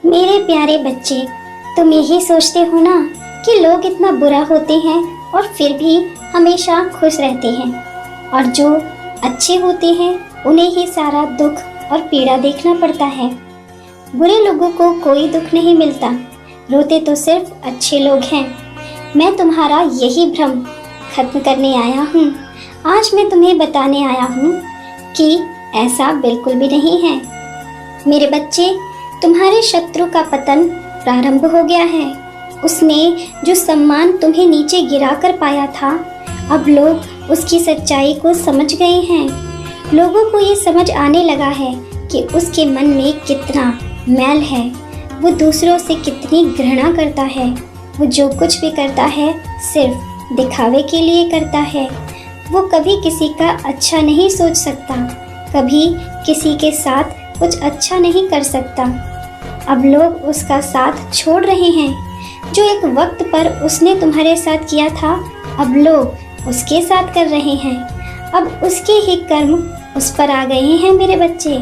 मेरे प्यारे बच्चे, तुम यही सोचते हो ना कि लोग इतना बुरा होते हैं और फिर भी हमेशा खुश रहते हैं, और जो अच्छे होते हैं उन्हें ही सारा दुख और पीड़ा देखना पड़ता है। बुरे लोगों को कोई दुख नहीं मिलता, रोते तो सिर्फ अच्छे लोग हैं। मैं तुम्हारा यही भ्रम खत्म करने आया हूँ। आज मैं तुम्हें बताने आया हूँ कि ऐसा बिल्कुल भी नहीं है। मेरे बच्चे, तुम्हारे शत्रु का पतन प्रारंभ हो गया है। उसने जो सम्मान तुम्हें नीचे गिरा कर पाया था, अब लोग उसकी सच्चाई को समझ गए हैं। लोगों को ये समझ आने लगा है कि उसके मन में कितना मैल है, वो दूसरों से कितनी घृणा करता है। वो जो कुछ भी करता है सिर्फ दिखावे के लिए करता है। वो कभी किसी का अच्छा नहीं सोच सकता, कभी किसी के साथ कुछ अच्छा नहीं कर सकता। अब लोग उसका साथ छोड़ रहे हैं। जो एक वक्त पर उसने तुम्हारे साथ किया था, अब लोग उसके साथ कर रहे हैं। अब उसके ही कर्म उस पर आ गए हैं मेरे बच्चे।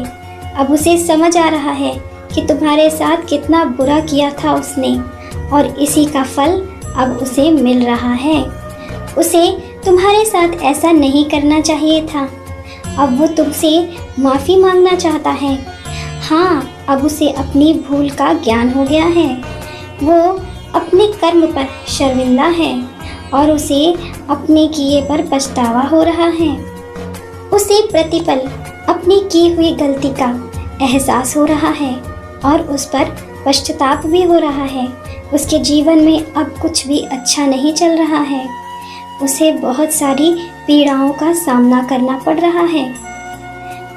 अब उसे समझ आ रहा है कि तुम्हारे साथ कितना बुरा किया था उसने, और इसी का फल अब उसे मिल रहा है। उसे तुम्हारे साथ ऐसा नहीं करना चाहिए था। अब वो तुमसे माफ़ी मांगना चाहता है। हाँ, अब उसे अपनी भूल का ज्ञान हो गया है। वो अपने कर्म पर शर्मिंदा है और उसे अपने किए पर पछतावा हो रहा है। उसे प्रतिपल अपनी की हुई गलती का एहसास हो रहा है और उस पर पश्चाताप भी हो रहा है। उसके जीवन में अब कुछ भी अच्छा नहीं चल रहा है। उसे बहुत सारी पीड़ाओं का सामना करना पड़ रहा है।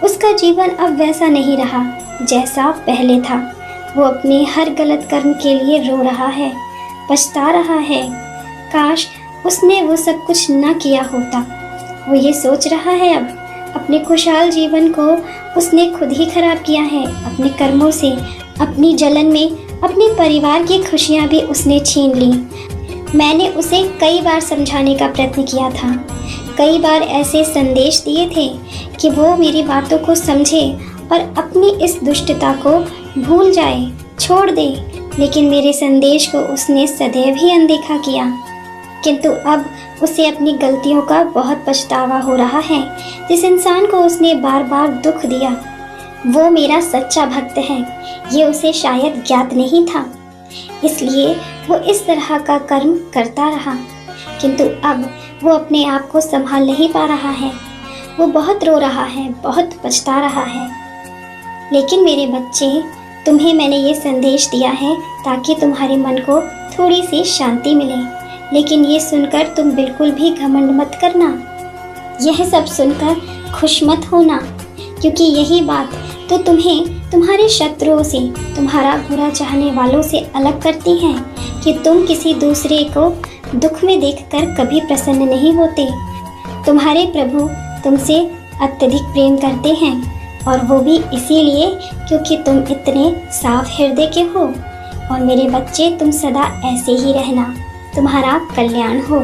उसका जीवन अब वैसा नहीं रहा जैसा पहले था। वो अपने हर गलत कर्म के लिए रो रहा है, पछता रहा है। काश उसने वो सब कुछ न किया होता। वो ये सोच रहा है अब अपने खुशहाल जीवन को उसने खुद ही खराब किया है अपने कर्मों से। अपनी जलन में अपने परिवार की खुशियाँ भी उसने छीन ली। मैंने उसे कई बार समझाने का प्रयत्न किया था, कई बार ऐसे संदेश दिए थे कि वो मेरी बातों को समझे और अपनी इस दुष्टता को भूल जाए, छोड़ दे। लेकिन मेरे संदेश को उसने सदैव ही अनदेखा किया। किंतु अब उसे अपनी गलतियों का बहुत पछतावा हो रहा है। जिस इंसान को उसने बार बार दुख दिया, वो मेरा सच्चा भक्त है, ये उसे शायद ज्ञात नहीं था। इसलिए वो इस तरह का कर्म करता रहा। किंतु अब वो अपने आप को संभाल नहीं पा रहा है। वो बहुत रो रहा है, बहुत पछता रहा है। लेकिन मेरे बच्चे, तुम्हें मैंने ये संदेश दिया है ताकि तुम्हारे मन को थोड़ी सी शांति मिले। लेकिन ये सुनकर तुम बिल्कुल भी घमंड मत करना। यह सब सुनकर खुश मत होना, क्योंकि यही बात तो तुम्हें तुम्हारे शत्रुओं से, तुम्हारा बुरा चाहने वालों से अलग करती है कि तुम किसी दूसरे को दुख में देखकर कभी प्रसन्न नहीं होते। तुम्हारे प्रभु तुमसे अत्यधिक प्रेम करते हैं, और वो भी इसीलिए क्योंकि तुम इतने साफ हृदय के हो। और मेरे बच्चे, तुम सदा ऐसे ही रहना। तुम्हारा कल्याण हो।